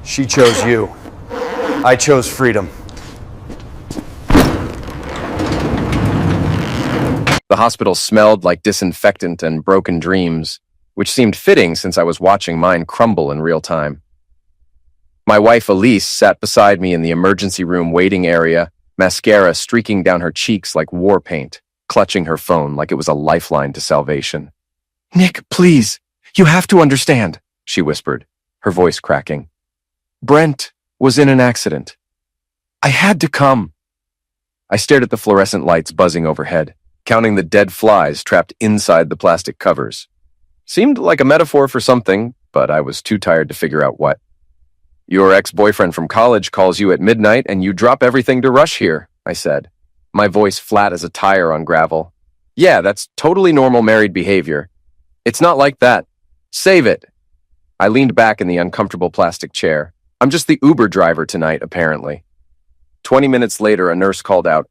She chose you. I chose freedom. The hospital smelled like disinfectant and broken dreams, which seemed fitting since I was watching mine crumble in real time. My wife Elise sat beside me in the emergency room waiting area, mascara streaking down her cheeks like war paint, clutching her phone like it was a lifeline to salvation. "Nick, please, you have to understand," she whispered, her voice cracking. "Brent was in an accident. I had to come." I stared at the fluorescent lights buzzing overhead, counting the dead flies trapped inside the plastic covers. Seemed like a metaphor for something, but I was too tired to figure out what. "Your ex-boyfriend from college calls you at midnight and you drop everything to rush here," I said, my voice flat as a tire on gravel. "Yeah, that's totally normal married behavior. It's not like that. Save it." I leaned back in the uncomfortable plastic chair. "I'm just the Uber driver tonight, apparently." 20 minutes later, a nurse called out,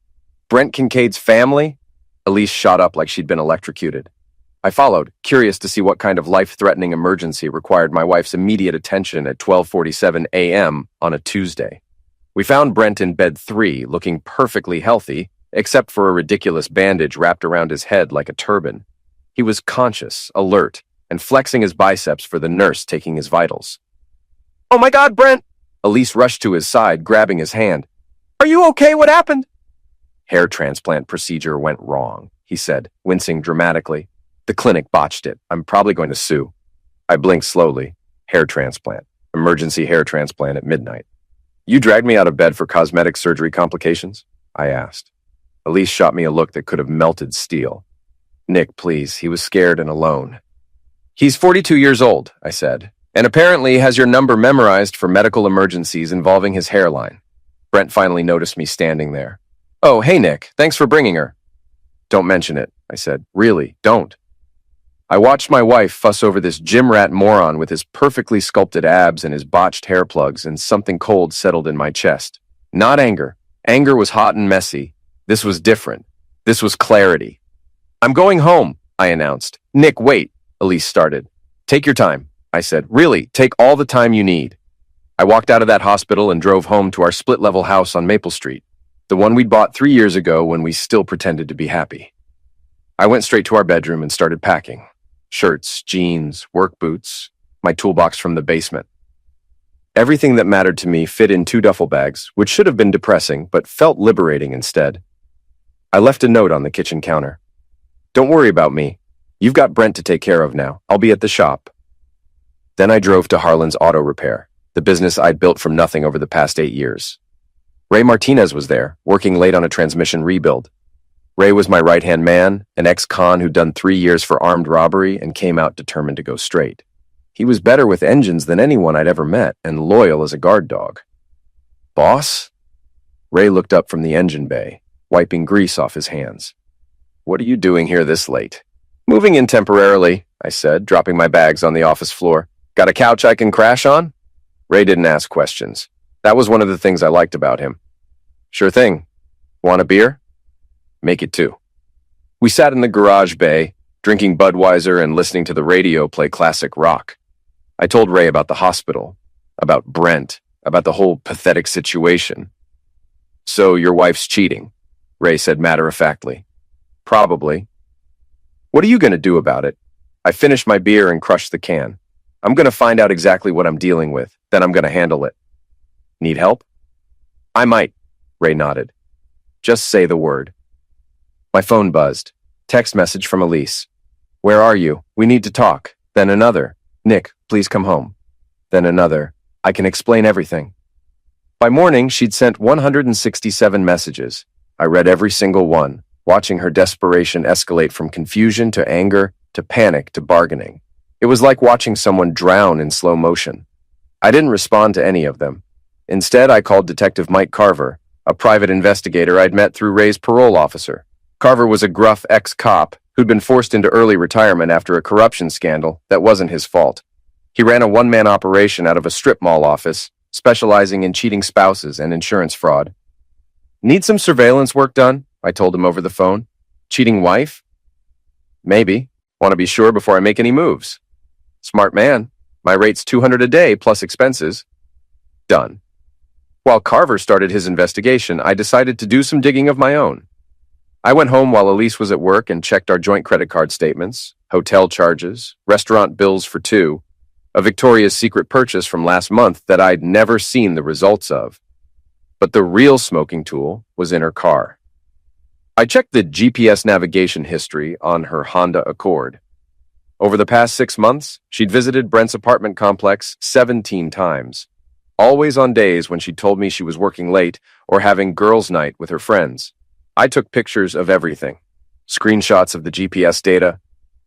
"Brent Kincaid's family?" Elise shot up like she'd been electrocuted. I followed, curious to see what kind of life-threatening emergency required my wife's immediate attention at 12:47 a.m. on a Tuesday. We found Brent in bed 3, looking perfectly healthy, except for a ridiculous bandage wrapped around his head like a turban. He was conscious, alert, and flexing his biceps for the nurse taking his vitals. "Oh my God, Brent!" Elise rushed to his side, grabbing his hand. "Are you okay? What happened?" "Hair transplant procedure went wrong," he said, wincing dramatically. "The clinic botched it. I'm probably going to sue." I blinked slowly. Hair transplant. Emergency hair transplant at midnight. "You dragged me out of bed for cosmetic surgery complications?" I asked. Elise shot me a look that could have melted steel. "Nick, please." He was scared and alone. "He's 42 years old," I said, "and apparently has your number memorized for medical emergencies involving his hairline." Brent finally noticed me standing there. "Oh, hey, Nick. Thanks for bringing her." "Don't mention it," I said. "Really, don't." I watched my wife fuss over this gym rat moron with his perfectly sculpted abs and his botched hair plugs, and something cold settled in my chest. Not anger. Anger was hot and messy. This was different. This was clarity. "I'm going home," I announced. "Nick, wait," Elise started. "Take your time," I said. "Really, take all the time you need." I walked out of that hospital and drove home to our split-level house on Maple Street, the one we'd bought 3 years ago when we still pretended to be happy. I went straight to our bedroom and started packing. Shirts, jeans, work boots, my toolbox from the basement. Everything that mattered to me fit in 2 duffel bags, which should have been depressing, but felt liberating instead. I left a note on the kitchen counter. "Don't worry about me. You've got Brent to take care of now. I'll be at the shop." Then I drove to Harlan's Auto Repair, the business I'd built from nothing over the past 8 years. Ray Martinez was there, working late on a transmission rebuild. Ray was my right-hand man, an ex-con who'd done 3 years for armed robbery and came out determined to go straight. He was better with engines than anyone I'd ever met, and loyal as a guard dog. "Boss?" Ray looked up from the engine bay, wiping grease off his hands. "What are you doing here this late?" "Moving in temporarily," I said, dropping my bags on the office floor. "Got a couch I can crash on?" Ray didn't ask questions. That was one of the things I liked about him. "Sure thing. Want a beer?" "Make it 2. We sat in the garage bay, drinking Budweiser and listening to the radio play classic rock. I told Ray about the hospital, about Brent, about the whole pathetic situation. "So your wife's cheating," Ray said matter-of-factly. "Probably." "What are you going to do about it?" I finished my beer and crushed the can. "I'm going to find out exactly what I'm dealing with, then I'm going to handle it." "Need help?" "I might," Ray nodded. "Just say the word." My phone buzzed. Text message from Elise. "Where are you? We need to talk." Then another. "Nick, please come home." Then another. "I can explain everything." By morning, she'd sent 167 messages. I read every single one, watching her desperation escalate from confusion to anger to panic to bargaining. It was like watching someone drown in slow motion. I didn't respond to any of them. Instead, I called Detective Mike Carver, a private investigator I'd met through Ray's parole officer. Carver was a gruff ex-cop who'd been forced into early retirement after a corruption scandal that wasn't his fault. He ran a one-man operation out of a strip mall office, specializing in cheating spouses and insurance fraud. "Need some surveillance work done?" I told him over the phone. "Cheating wife?" "Maybe. Want to be sure before I make any moves." "Smart man. My rate's $200 a day plus expenses." Done. While Carver started his investigation, I decided to do some digging of my own. I went home while Elise was at work and checked our joint credit card statements, hotel charges, restaurant bills for two, a Victoria's Secret purchase from last month that I'd never seen the results of. But the real smoking tool was in her car. I checked the GPS navigation history on her Honda Accord. Over the past 6 months, she'd visited Brent's apartment complex 17 times, always on days when she told me she was working late or having girls' night with her friends. I took pictures of everything, screenshots of the GPS data,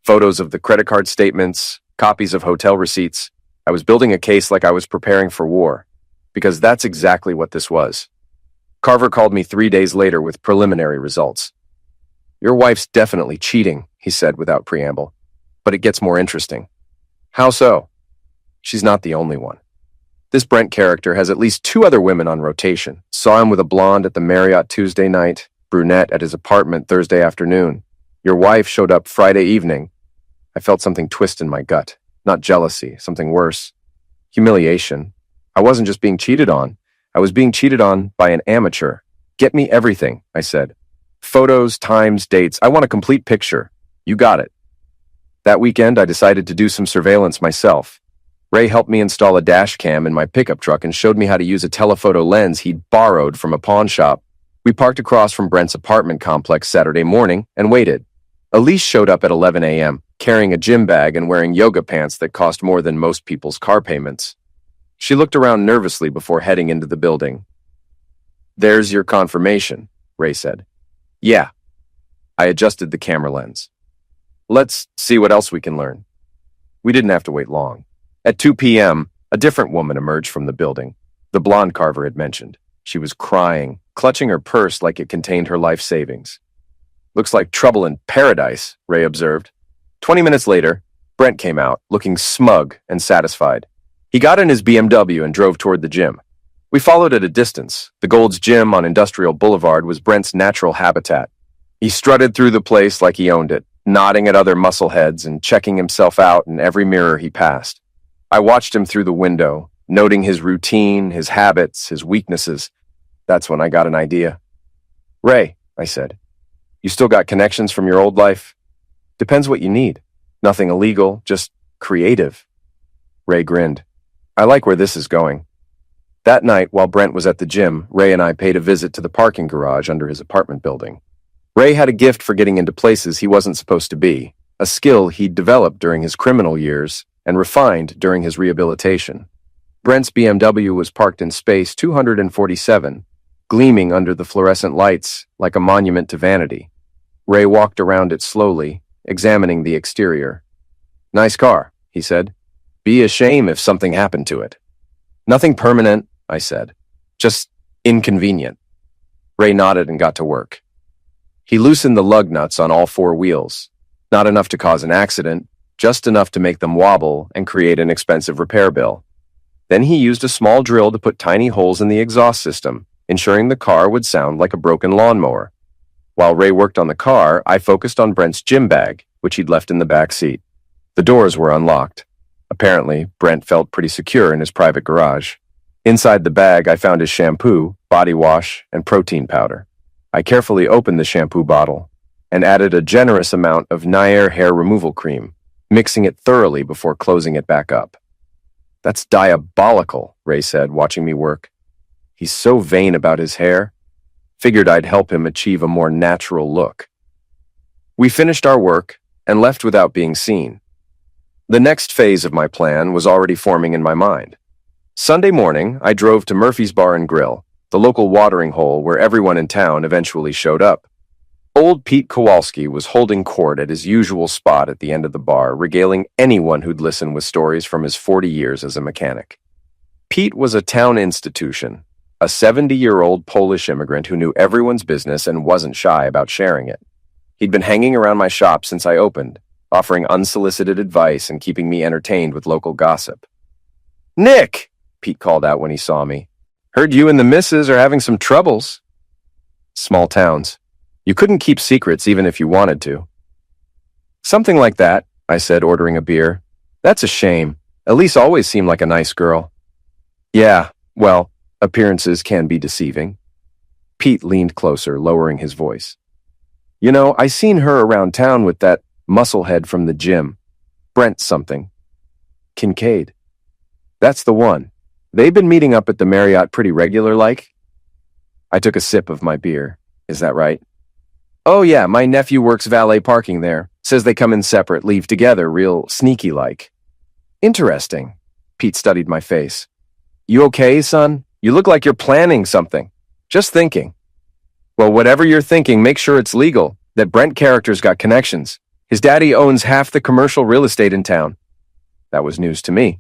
photos of the credit card statements, copies of hotel receipts. I was building a case like I was preparing for war, because that's exactly what this was. Carver called me 3 days later with preliminary results. "Your wife's definitely cheating," he said without preamble. "But it gets more interesting." "How so?" "She's not the only one. This Brent character has at least 2 other women on rotation. Saw him with a blonde at the Marriott Tuesday night, brunette at his apartment Thursday afternoon. Your wife showed up Friday evening." I felt something twist in my gut. Not jealousy, something worse. Humiliation. I wasn't just being cheated on. I was being cheated on by an amateur. "Get me everything," I said. "Photos, times, dates. I want a complete picture." "You got it." That weekend, I decided to do some surveillance myself. Ray helped me install a dash cam in my pickup truck and showed me how to use a telephoto lens he'd borrowed from a pawn shop. We parked across from Brent's apartment complex Saturday morning and waited. Elise showed up at 11 a.m., carrying a gym bag and wearing yoga pants that cost more than most people's car payments. She looked around nervously before heading into the building. "There's your confirmation," Ray said. "Yeah." I adjusted the camera lens. "Let's see what else we can learn." We didn't have to wait long. At 2 p.m., a different woman emerged from the building, the blonde Carver had mentioned. She was crying, clutching her purse like it contained her life savings. "Looks like trouble in paradise," Ray observed. 20 minutes later, Brent came out, looking smug and satisfied. He got in his BMW and drove toward the gym. We followed at a distance. The Gold's Gym on Industrial Boulevard was Brent's natural habitat. He strutted through the place like he owned it, nodding at other muscleheads and checking himself out in every mirror he passed. I watched him through the window, noting his routine, his habits, his weaknesses. That's when I got an idea. "Ray," I said, "you still got connections from your old life?" "Depends what you need. Nothing illegal, just creative." Ray grinned. "I like where this is going." That night, while Brent was at the gym, Ray and I paid a visit to the parking garage under his apartment building. Ray had a gift for getting into places he wasn't supposed to be, a skill he'd developed during his criminal years and refined during his rehabilitation. Brent's BMW was parked in space 247, gleaming under the fluorescent lights like a monument to vanity. Ray walked around it slowly, examining the exterior. "Nice car," he said. "Be a shame if something happened to it." "Nothing permanent," I said. "Just inconvenient." Ray nodded and got to work. He loosened the lug nuts on all 4 wheels. Not enough to cause an accident, just enough to make them wobble and create an expensive repair bill. Then he used a small drill to put tiny holes in the exhaust system, ensuring the car would sound like a broken lawnmower. While Ray worked on the car, I focused on Brent's gym bag, which he'd left in the back seat. The doors were unlocked. Apparently, Brent felt pretty secure in his private garage. Inside the bag, I found his shampoo, body wash, and protein powder. I carefully opened the shampoo bottle and added a generous amount of Nair hair removal cream, mixing it thoroughly before closing it back up. "That's diabolical," Ray said, watching me work. "He's so vain about his hair. Figured I'd help him achieve a more natural look." We finished our work and left without being seen. The next phase of my plan was already forming in my mind. Sunday morning, I drove to Murphy's Bar and Grill, the local watering hole where everyone in town eventually showed up. Old Pete Kowalski was holding court at his usual spot at the end of the bar, regaling anyone who'd listen with stories from his 40 years as a mechanic. Pete was a town institution, a 70-year-old Polish immigrant who knew everyone's business and wasn't shy about sharing it. He'd been hanging around my shop since I opened, offering unsolicited advice and keeping me entertained with local gossip. "Nick!" Pete called out when he saw me. "Heard you and the missus are having some troubles." Small towns. You couldn't keep secrets even if you wanted to. "Something like that," I said, ordering a beer. "That's a shame. Elise always seemed like a nice girl." "Yeah, Well, appearances can be deceiving. Pete leaned closer, lowering his voice. You know, I seen her around town with that musclehead from the gym. Brent something. Kincaid. That's the one. They've been meeting up at the Marriott pretty regular-like? I took a sip of my beer. Is that right? Oh yeah, my nephew works valet parking there. Says they come in separate, leave together, real sneaky-like. Interesting. Pete studied my face. You okay, son? You look like you're planning something. Just thinking. Well, whatever you're thinking, make sure it's legal. That Brent character's got connections. His daddy owns half the commercial real estate in town. That was news to me.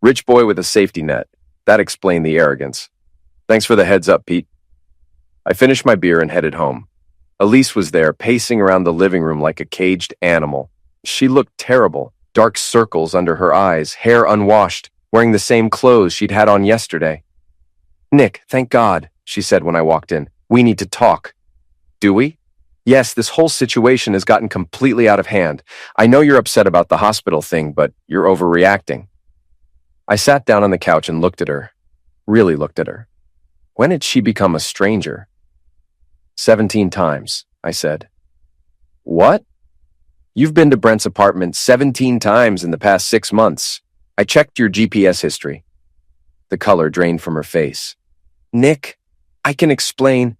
Rich boy with a safety net. That explained the arrogance. Thanks for the heads up, Pete. I finished my beer and headed home. Elise was there, pacing around the living room like a caged animal. She looked terrible, dark circles under her eyes, hair unwashed, wearing the same clothes she'd had on yesterday. Nick, thank God, she said when I walked in. We need to talk. Do we? Yes, this whole situation has gotten completely out of hand. I know you're upset about the hospital thing, but you're overreacting. I sat down on the couch and looked at her. Really looked at her. When had she become a stranger? 17 times, I said. What? You've been to Brent's apartment 17 times in the past 6 months. I checked your GPS history. The color drained from her face. Nick, I can explain.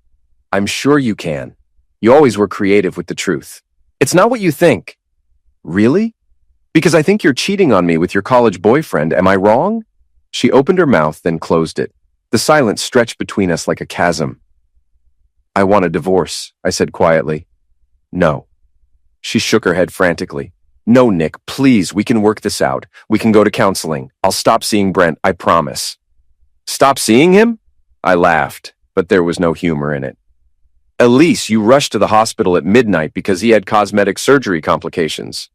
I'm sure you can. You always were creative with the truth. It's not what you think. Really? Because I think you're cheating on me with your college boyfriend. Am I wrong? She opened her mouth, then closed it. The silence stretched between us like a chasm. I want a divorce, I said quietly. No. She shook her head frantically. No, Nick, please, we can work this out. We can go to counseling. I'll stop seeing Brent, I promise. Stop seeing him? I laughed, but there was no humor in it. Elise, you rushed to the hospital at midnight because he had cosmetic surgery complications.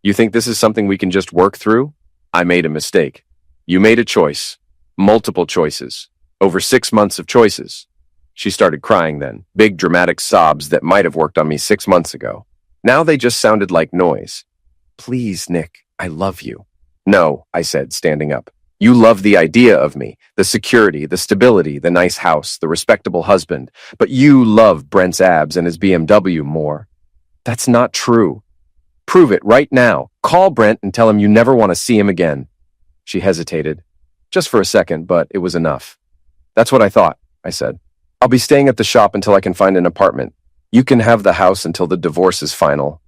You think this is something we can just work through? I made a mistake. You made a choice. Multiple choices. Over 6 months of choices. She started crying then, big dramatic sobs that might have worked on me 6 months ago. Now they just sounded like noise. Please, Nick, I love you. No, I said, standing up. You love the idea of me, the security, the stability, the nice house, the respectable husband, but you love Brent's abs and his BMW more. That's not true. Prove it right now. Call Brent and tell him you never want to see him again. She hesitated. Just for a second, but it was enough. That's what I thought, I said. I'll be staying at the shop until I can find an apartment. You can have the house until the divorce is final.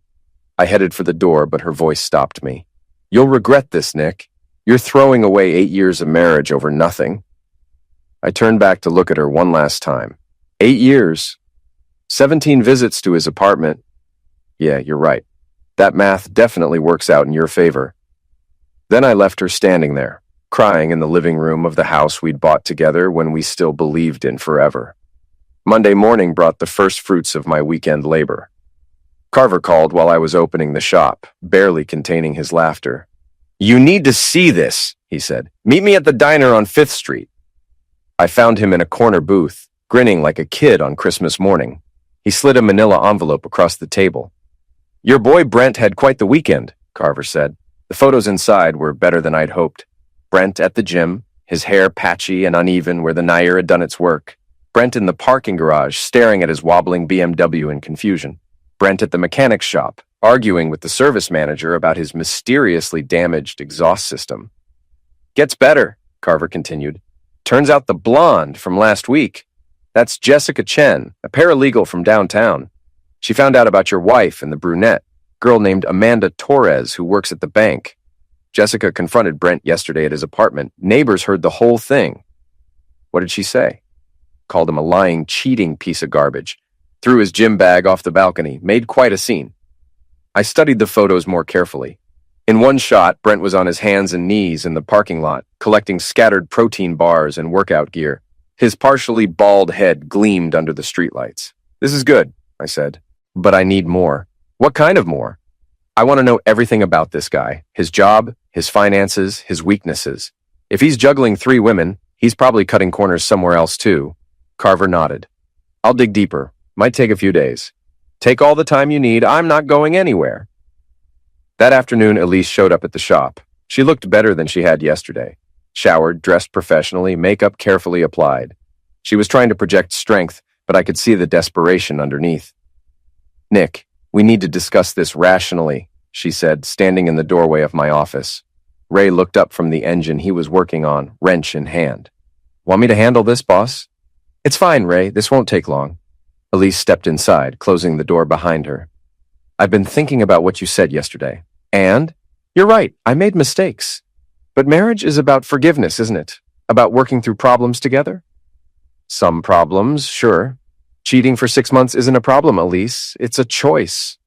I headed for the door, but her voice stopped me. You'll regret this, Nick. You're throwing away 8 years of marriage over nothing. I turned back to look at her one last time. 8 years. 17 visits to his apartment. Yeah, you're right. That math definitely works out in your favor. Then I left her standing there, crying in the living room of the house we'd bought together when we still believed in forever. Monday morning brought the first fruits of my weekend labor. Carver called while I was opening the shop, barely containing his laughter. You need to see this, he said. Meet me at the diner on 5th Street. I found him in a corner booth, grinning like a kid on Christmas morning. He slid a manila envelope across the table. Your boy Brent had quite the weekend, Carver said. The photos inside were better than I'd hoped. Brent at the gym, his hair patchy and uneven where the Nair had done its work. Brent in the parking garage, staring at his wobbling BMW in confusion. Brent at the mechanic's shop, arguing with the service manager about his mysteriously damaged exhaust system. Gets better, Carver continued. Turns out the blonde from last week. That's Jessica Chen, a paralegal from downtown. She found out about your wife and the brunette, girl named Amanda Torres who works at the bank. Jessica confronted Brent yesterday at his apartment. Neighbors heard the whole thing. What did she say? Called him a lying, cheating piece of garbage. Threw his gym bag off the balcony, made quite a scene. I studied the photos more carefully. In one shot, Brent was on his hands and knees in the parking lot, collecting scattered protein bars and workout gear. His partially bald head gleamed under the streetlights. This is good, I said, but I need more. What kind of more? I want to know everything about this guy, his job, his finances, his weaknesses. If he's juggling 3 women, he's probably cutting corners somewhere else too. Carver nodded. I'll dig deeper. Might take a few days. Take all the time you need. I'm not going anywhere. That afternoon, Elise showed up at the shop. She looked better than she had yesterday. showered, dressed professionally, makeup carefully applied. She was trying to project strength, but I could see the desperation underneath. "Nick, we need to discuss this rationally," she said, standing in the doorway of my office. Ray looked up from the engine he was working on, wrench in hand. "Want me to handle this, boss?" "It's fine, Ray. This won't take long." Elise stepped inside, closing the door behind her. "I've been thinking about what you said yesterday. And? You're right, I made mistakes. But marriage is about forgiveness, isn't it? About working through problems together?" "Some problems, sure. Cheating for 6 months isn't a problem, Elise. It's a choice."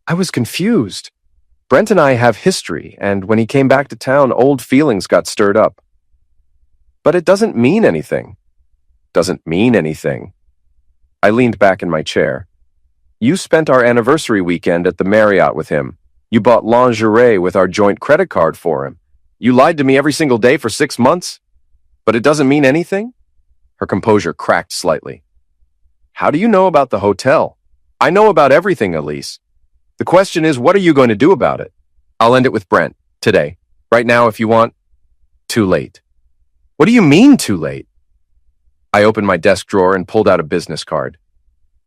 I was confused. Brent and I have history, and when he came back to town, old feelings got stirred up. "But it doesn't mean anything." "Doesn't mean anything." I leaned back in my chair. "You spent our anniversary weekend at the Marriott with him. You bought lingerie with our joint credit card for him. You lied to me every single day for 6 months. But it doesn't mean anything?" Her composure cracked slightly. "How do you know about the hotel?" "I know about everything, Elise. The question is, what are you going to do about it?" "I'll end it with Brent. Today. Right now, if you want." "Too late." "What do you mean, too late?" I opened my desk drawer and pulled out a business card.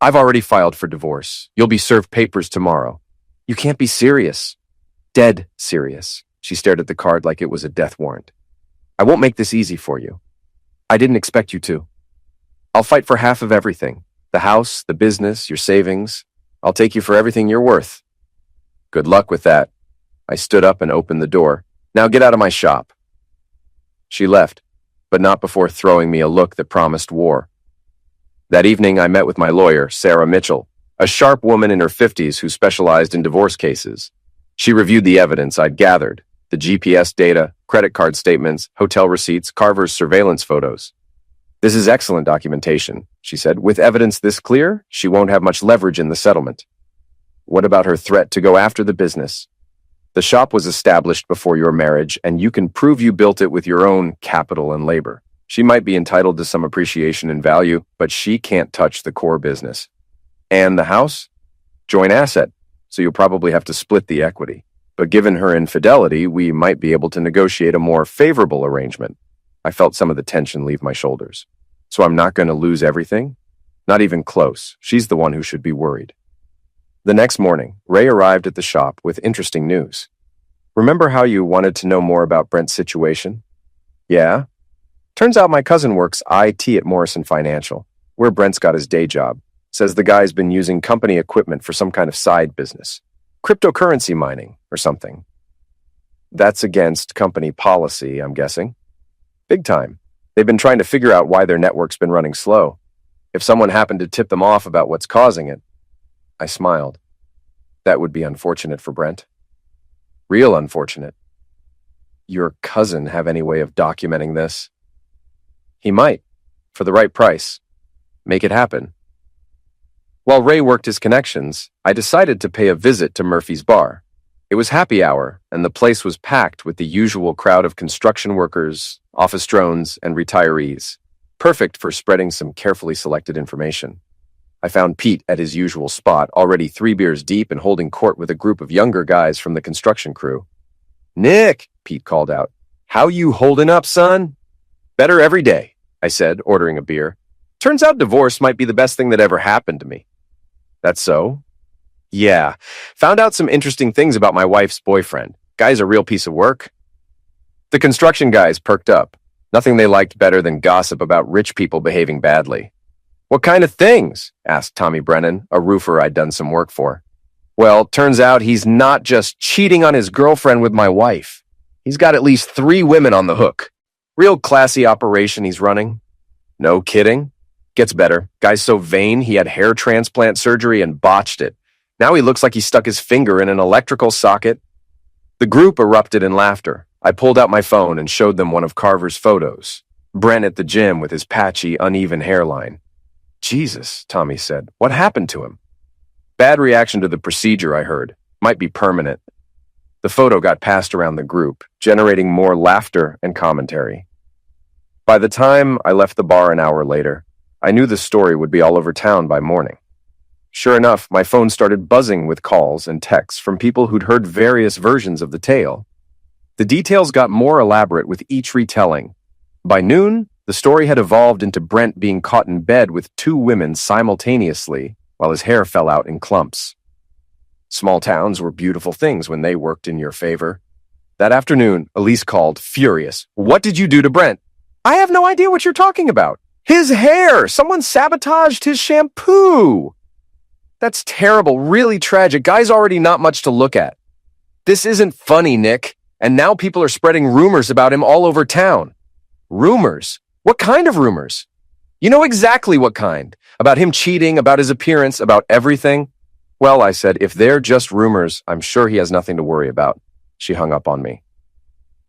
"I've already filed for divorce. You'll be served papers tomorrow." "You can't be serious." "Dead serious." She stared at the card like it was a death warrant. "I won't make this easy for you." "I didn't expect you to." "I'll fight for half of everything. The house, the business, your savings. I'll take you for everything you're worth." "Good luck with that." I stood up and opened the door. "Now get out of my shop." She left, but not before throwing me a look that promised war. That evening, I met with my lawyer, Sarah Mitchell, a sharp woman in her 50s who specialized in divorce cases. She reviewed the evidence I'd gathered, the GPS data, credit card statements, hotel receipts, Carver's surveillance photos. "This is excellent documentation," she said. "With evidence this clear, she won't have much leverage in the settlement." "What about her threat to go after the business?" "The shop was established before your marriage, and you can prove you built it with your own capital and labor. She might be entitled to some appreciation in value, but she can't touch the core business." "And the house?" "Joint asset, so you'll probably have to split the equity. But given her infidelity, we might be able to negotiate a more favorable arrangement." I felt some of the tension leave my shoulders. "So I'm not going to lose everything?" "Not even close. She's the one who should be worried." The next morning, Ray arrived at the shop with interesting news. "Remember how you wanted to know more about Brent's situation?" "Yeah." "Turns out my cousin works IT at Morrison Financial, where Brent's got his day job. Says the guy's been using company equipment for some kind of side business. Cryptocurrency mining or something." "That's against company policy, I'm guessing." "Big time. They've been trying to figure out why their network's been running slow. If someone happened to tip them off about what's causing it." I smiled. "That would be unfortunate for Brent." "Real unfortunate." "Your cousin have any way of documenting this?" "He might, for the right price. Make it happen." While Ray worked his connections, I decided to pay a visit to Murphy's Bar. It was happy hour, and the place was packed with the usual crowd of construction workers, office drones, and retirees. Perfect for spreading some carefully selected information. I found Pete at his usual spot, already 3 beers deep and holding court with a group of younger guys from the construction crew. "Nick," Pete called out. "How you holding up, son?" "Better every day," I said, ordering a beer. "Turns out divorce might be the best thing that ever happened to me." "That's so?" "Yeah. Found out some interesting things about my wife's boyfriend. Guy's a real piece of work." The construction guys perked up. Nothing they liked better than gossip about rich people behaving badly. "What kind of things?" asked Tommy Brennan, a roofer I'd done some work for. "Well, turns out he's not just cheating on his girlfriend with my wife. He's got at least 3 women on the hook. Real classy operation he's running." "No kidding?" "Gets better. Guy's so vain, he had hair transplant surgery and botched it. Now he looks like he stuck his finger in an electrical socket." The group erupted in laughter. I pulled out my phone and showed them one of Carver's photos. Brent at the gym with his patchy, uneven hairline. "Jesus," Tommy said. "What happened to him?" "Bad reaction to the procedure, I heard. Might be permanent." The photo got passed around the group, generating more laughter and commentary. By the time I left the bar an hour later, I knew the story would be all over town by morning. Sure enough, my phone started buzzing with calls and texts from people who'd heard various versions of the tale. The details got more elaborate with each retelling. By noon, the story had evolved into Brent being caught in bed with two women simultaneously while his hair fell out in clumps. Small towns were beautiful things when they worked in your favor. That afternoon, Elise called, furious. "What did you do to Brent?" "I have no idea what you're talking about." "His hair! Someone sabotaged his shampoo!" "That's terrible, really tragic. Guy's already not much to look at." "This isn't funny, Nick. And now people are spreading rumors about him all over town." "Rumors? What kind of rumors?" "You know exactly what kind. About him cheating, about his appearance, about everything." "Well," I said, "if they're just rumors, I'm sure he has nothing to worry about." She hung up on me.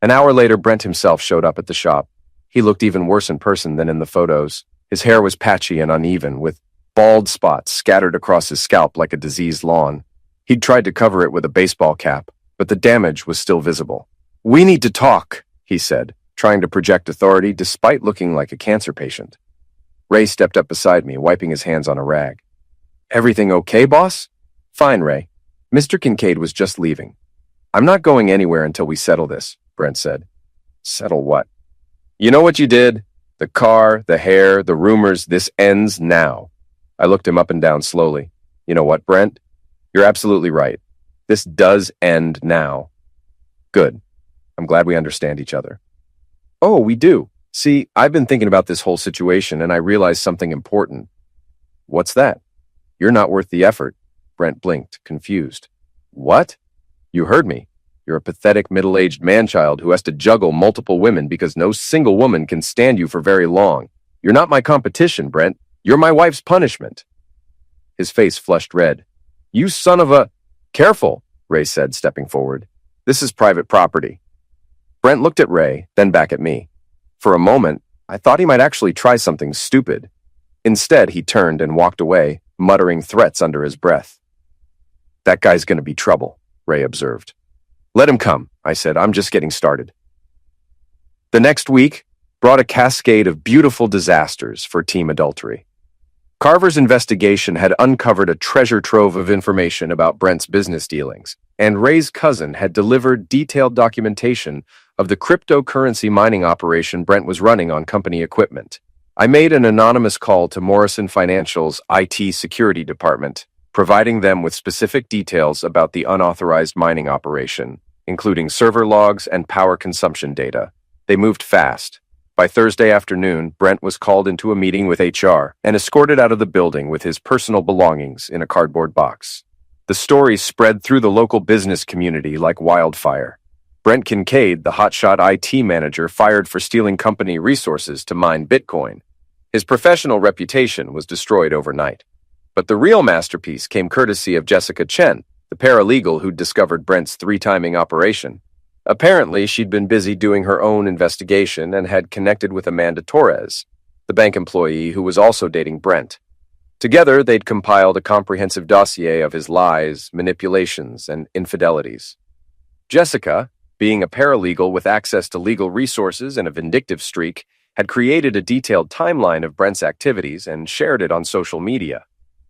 An hour later, Brent himself showed up at the shop. He looked even worse in person than in the photos. His hair was patchy and uneven, with bald spots scattered across his scalp like a diseased lawn. He'd tried to cover it with a baseball cap, but the damage was still visible. "We need to talk," he said, trying to project authority despite looking like a cancer patient. Ray stepped up beside me, wiping his hands on a rag. "Everything okay, boss?" "Fine, Ray. Mr. Kincaid was just leaving." "I'm not going anywhere until we settle this," Brent said. "Settle what?" "You know what you did? The car, the hair, the rumors, this ends now." I looked him up and down slowly. "You know what, Brent? You're absolutely right. This does end now." "Good. I'm glad we understand each other." "Oh, we do. See, I've been thinking about this whole situation and I realized something important." "What's that?" "You're not worth the effort." Brent blinked, confused. "What?" "You heard me. You're a pathetic middle-aged man-child who has to juggle multiple women because no single woman can stand you for very long. You're not my competition, Brent. You're my wife's punishment." His face flushed red. "You son of a—" "Careful," Ray said, stepping forward. "This is private property." Brent looked at Ray, then back at me. For a moment, I thought he might actually try something stupid. Instead, he turned and walked away, muttering threats under his breath. "That guy's going to be trouble," Ray observed. "Let him come," I said. "I'm just getting started." The next week brought a cascade of beautiful disasters for Team Adultery. Carver's investigation had uncovered a treasure trove of information about Brent's business dealings, and Ray's cousin had delivered detailed documentation of the cryptocurrency mining operation Brent was running on company equipment. I made an anonymous call to Morrison Financial's IT security department, providing them with specific details about the unauthorized mining operation, including server logs and power consumption data. They moved fast. By Thursday afternoon, Brent was called into a meeting with HR and escorted out of the building with his personal belongings in a cardboard box. The story spread through the local business community like wildfire. Brent Kincaid, the hotshot IT manager fired for stealing company resources to mine Bitcoin. His professional reputation was destroyed overnight. But the real masterpiece came courtesy of Jessica Chen, the paralegal who'd discovered Brent's three-timing operation. Apparently, she'd been busy doing her own investigation and had connected with Amanda Torres, the bank employee who was also dating Brent. Together, they'd compiled a comprehensive dossier of his lies, manipulations, and infidelities. Jessica, being a paralegal with access to legal resources and a vindictive streak, had created a detailed timeline of Brent's activities and shared it on social media.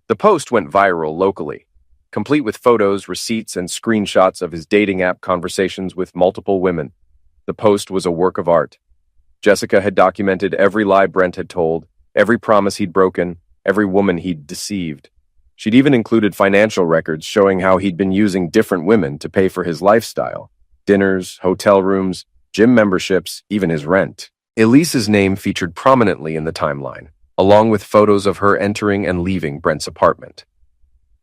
The post went viral locally, complete with photos, receipts, and screenshots of his dating app conversations with multiple women. The post was a work of art. Jessica had documented every lie Brent had told, every promise he'd broken, every woman he'd deceived. She'd even included financial records showing how he'd been using different women to pay for his lifestyle. Dinners, hotel rooms, gym memberships, even his rent. Elise's name featured prominently in the timeline, along with photos of her entering and leaving Brent's apartment.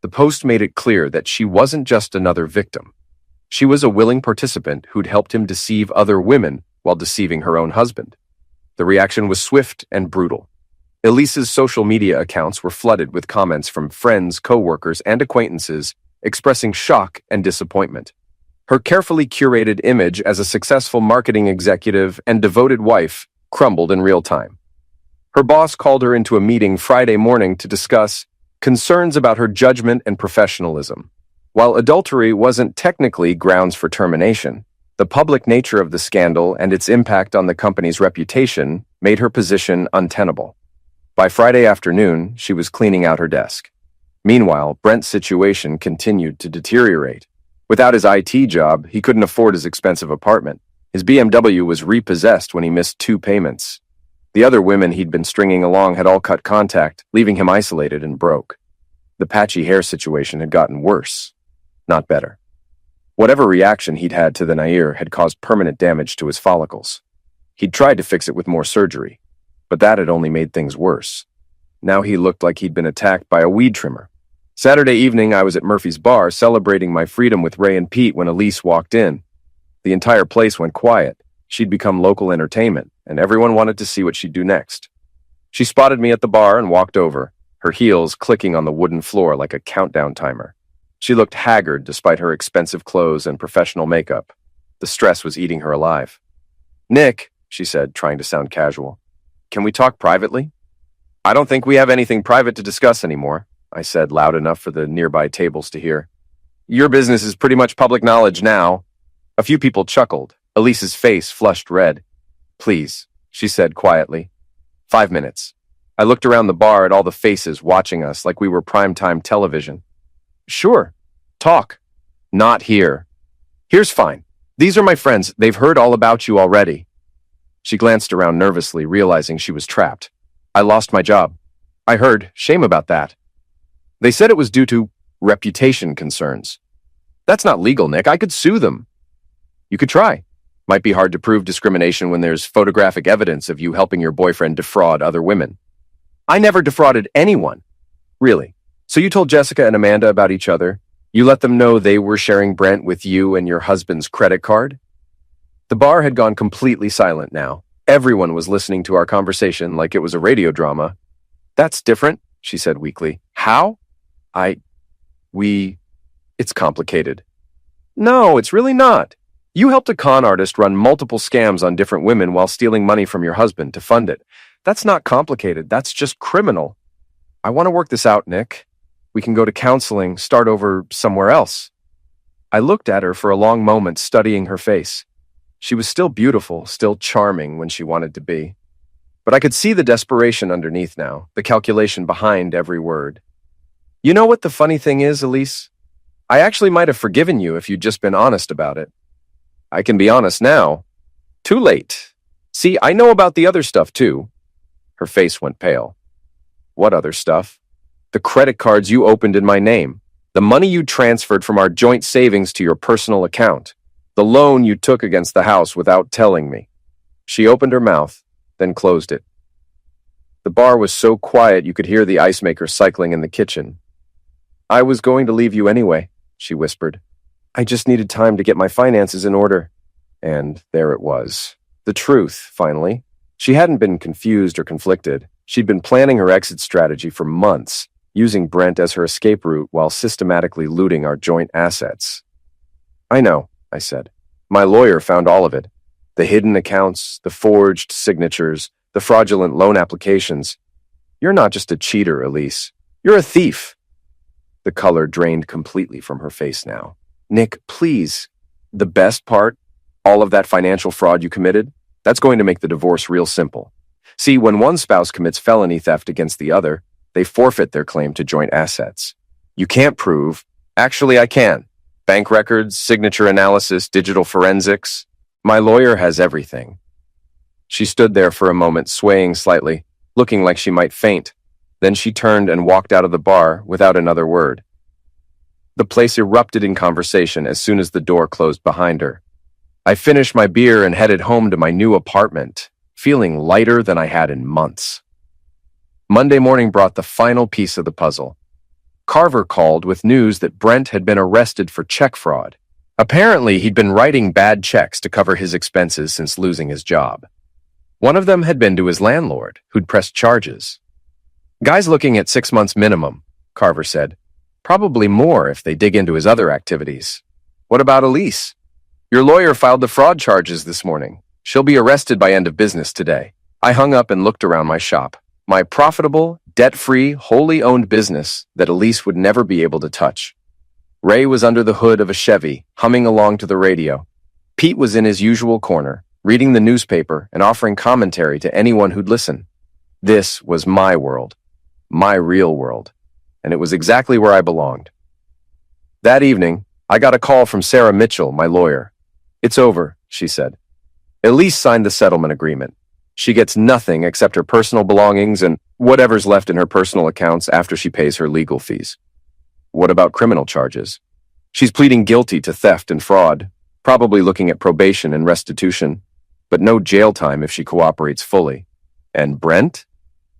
The post made it clear that she wasn't just another victim. She was a willing participant who'd helped him deceive other women while deceiving her own husband. The reaction was swift and brutal. Elise's social media accounts were flooded with comments from friends, co-workers, and acquaintances expressing shock and disappointment. Her carefully curated image as a successful marketing executive and devoted wife crumbled in real time. Her boss called her into a meeting Friday morning to discuss concerns about her judgment and professionalism. While adultery wasn't technically grounds for termination, the public nature of the scandal and its impact on the company's reputation made her position untenable. By Friday afternoon, she was cleaning out her desk. Meanwhile, Brent's situation continued to deteriorate. Without his IT job, he couldn't afford his expensive apartment. His BMW was repossessed when he missed 2 payments. The other women he'd been stringing along had all cut contact, leaving him isolated and broke. The patchy hair situation had gotten worse, not better. Whatever reaction he'd had to the Nair had caused permanent damage to his follicles. He'd tried to fix it with more surgery, but that had only made things worse. Now he looked like he'd been attacked by a weed trimmer. Saturday evening, I was at Murphy's bar celebrating my freedom with Ray and Pete when Elise walked in. The entire place went quiet. She'd become local entertainment, and everyone wanted to see what she'd do next. She spotted me at the bar and walked over, her heels clicking on the wooden floor like a countdown timer. She looked haggard despite her expensive clothes and professional makeup. The stress was eating her alive. "Nick," she said, trying to sound casual, "can we talk privately?" "I don't think we have anything private to discuss anymore," I said loud enough for the nearby tables to hear. "Your business is pretty much public knowledge now." A few people chuckled. Elise's face flushed red. "Please," she said quietly. 5 minutes. I looked around the bar at all the faces watching us like we were primetime television. "Sure. Talk." "Not here." "Here's fine. These are my friends. They've heard all about you already." She glanced around nervously, realizing she was trapped. "I lost my job." "I heard. Shame about that." "They said it was due to reputation concerns." "That's not legal, Nick. I could sue them." "You could try. Might be hard to prove discrimination when there's photographic evidence of you helping your boyfriend defraud other women." "I never defrauded anyone." "Really? So you told Jessica and Amanda about each other? You let them know they were sharing Brent with you and your husband's credit card?" The bar had gone completely silent now. Everyone was listening to our conversation like it was a radio drama. "That's different," she said weakly. "How?" It's complicated." "No, it's really not. You helped a con artist run multiple scams on different women while stealing money from your husband to fund it. That's not complicated. That's just criminal." "I want to work this out, Nick. We can go to counseling, start over somewhere else." I looked at her for a long moment, studying her face. She was still beautiful, still charming when she wanted to be. But I could see the desperation underneath now, the calculation behind every word. "You know what the funny thing is, Elise? I actually might have forgiven you if you'd just been honest about it." "I can be honest now." "Too late. See, I know about the other stuff too." Her face went pale. "What other stuff?" "The credit cards you opened in my name. The money you transferred from our joint savings to your personal account. The loan you took against the house without telling me." She opened her mouth, then closed it. The bar was so quiet you could hear the ice maker cycling in the kitchen. "I was going to leave you anyway," she whispered. "I just needed time to get my finances in order." And there it was. The truth, finally. She hadn't been confused or conflicted. She'd been planning her exit strategy for months, using Brent as her escape route while systematically looting our joint assets. "I know," I said. "My lawyer found all of it. The hidden accounts, the forged signatures, the fraudulent loan applications. You're not just a cheater, Elise. You're a thief." The color drained completely from her face now. "Nick, please. The best part, all of that financial fraud you committed, that's going to make the divorce real simple. See, when one spouse commits felony theft against the other, they forfeit their claim to joint assets. You can't prove. Actually, I can. Bank records, signature analysis, digital forensics. My lawyer has everything." She stood there for a moment, swaying slightly, looking like she might faint. Then she turned and walked out of the bar without another word. The place erupted in conversation as soon as the door closed behind her. I finished my beer and headed home to my new apartment, feeling lighter than I had in months. Monday morning brought the final piece of the puzzle. Carver called with news that Brent had been arrested for check fraud. Apparently, he'd been writing bad checks to cover his expenses since losing his job. One of them had been to his landlord, who'd pressed charges. "Guy's looking at 6 months minimum," Carver said. "Probably more if they dig into his other activities." "What about Elise?" "Your lawyer filed the fraud charges this morning. She'll be arrested by end of business today." I hung up and looked around my shop. My profitable, debt-free, wholly owned business that Elise would never be able to touch. Ray was under the hood of a Chevy, humming along to the radio. Pete was in his usual corner, reading the newspaper and offering commentary to anyone who'd listen. This was my world, my real world, and it was exactly where I belonged. That evening, I got a call from Sarah Mitchell, my lawyer. It's over, she said. Elise signed the settlement agreement. She gets nothing except her personal belongings and whatever's left in her personal accounts after she pays her legal fees. What about criminal charges? She's pleading guilty to theft and fraud, probably looking at probation and restitution, but no jail time if she cooperates fully. And Brent?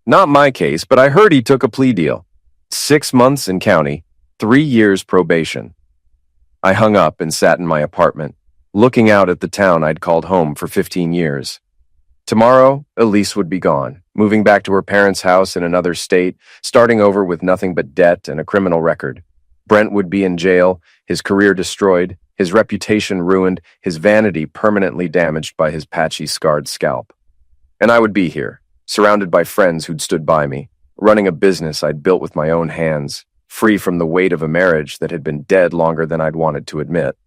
Not my case, but I heard he took a plea deal. 6 months in county, 3 years probation. I hung up and sat in my apartment, looking out at the town I'd called home for 15 years. Tomorrow, Elise would be gone, moving back to her parents' house in another state, starting over with nothing but debt and a criminal record. Brent would be in jail, his career destroyed, his reputation ruined, his vanity permanently damaged by his patchy, scarred scalp. And I would be here, surrounded by friends who'd stood by me, running a business I'd built with my own hands, free from the weight of a marriage that had been dead longer than I'd wanted to admit.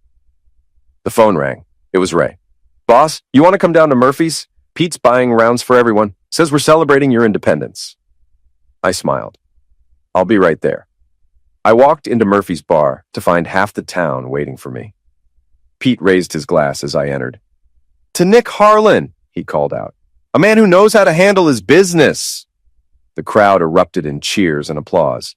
The phone rang. It was Ray. Boss, you want to come down to Murphy's? Pete's buying rounds for everyone. Says we're celebrating your independence. I smiled. I'll be right there. I walked into Murphy's bar to find half the town waiting for me. Pete raised his glass as I entered. To Nick Harlan, he called out. A man who knows how to handle his business. The crowd erupted in cheers and applause.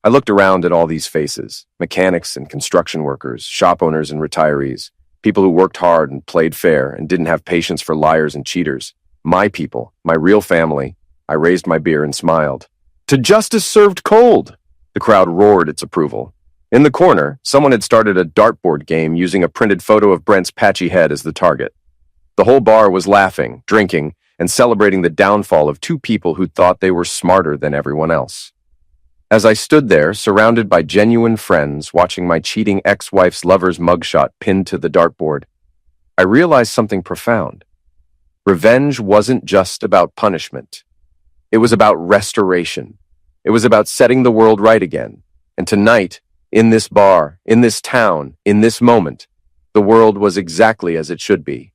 I looked around at all these faces, mechanics and construction workers, shop owners and retirees, people who worked hard and played fair and didn't have patience for liars and cheaters. My people, my real family. I raised my beer and smiled. To justice served cold! The crowd roared its approval. In the corner, someone had started a dartboard game using a printed photo of Brent's patchy head as the target. The whole bar was laughing, drinking, and celebrating the downfall of two people who thought they were smarter than everyone else. As I stood there, surrounded by genuine friends, watching my cheating ex-wife's lover's mugshot pinned to the dartboard, I realized something profound. Revenge wasn't just about punishment. It was about restoration. It was about setting the world right again. And tonight, in this bar, in this town, in this moment, the world was exactly as it should be.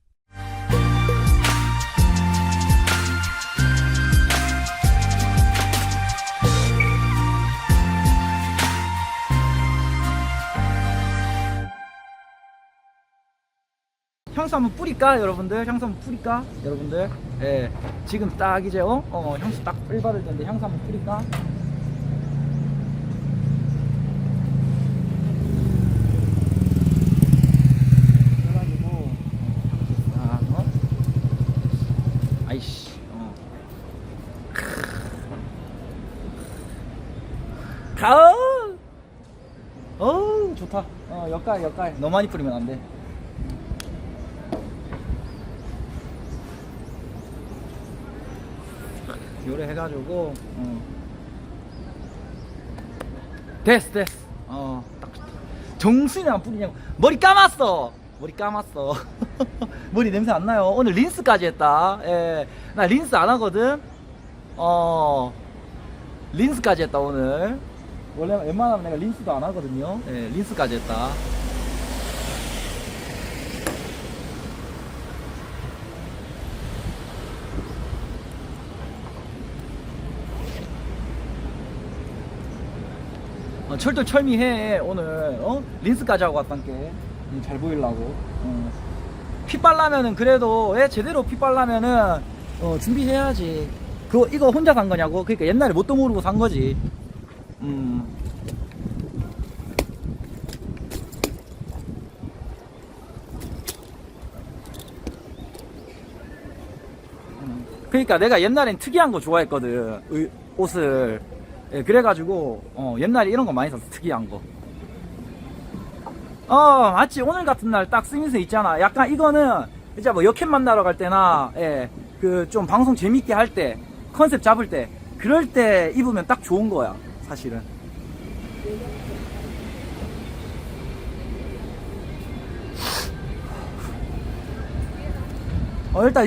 향수 한번 뿌릴까 여러분들? 향수 한번 뿌릴까 여러분들? 예, 지금 딱 이제 향수 딱 뿌리 받을 텐데 향수 한번 뿌릴까? 그래가지고 아이씨 좋다. 역갈 너무 많이 뿌리면 안 돼. 요래 해가지고 됐어 딱 좋다. 정수리는 안 뿌리냐고. 머리 감았어 머리 냄새 안 나요. 오늘 린스까지 했다. 예, 나 린스 안 하거든. 린스까지 했다 오늘. 원래 웬만하면 내가 린스도 안 하거든요. 예, 린스까지 했다. 철도 철미해 오늘. 린스까지 하고 왔단께. 잘 보이려고. 피 빨라면은 그래도 제대로 피 빨라면은 준비해야지. 이거 혼자 산 거냐고. 그러니까 옛날에 뭣도 모르고 산 거지. 그러니까 내가 옛날엔 특이한 거 좋아했거든. 옷을. 예, 그래가지고 옛날에 이런 거 많이 샀어. 특이한 거. 맞지. 오늘 같은 날 딱 쓰면서 있잖아. 약간 이거는 이제 뭐 여캠 만나러 갈 때나 그 좀 방송 재밌게 할 때, 컨셉 잡을 때, 그럴 때 입으면 딱 좋은 거야 사실은. 일단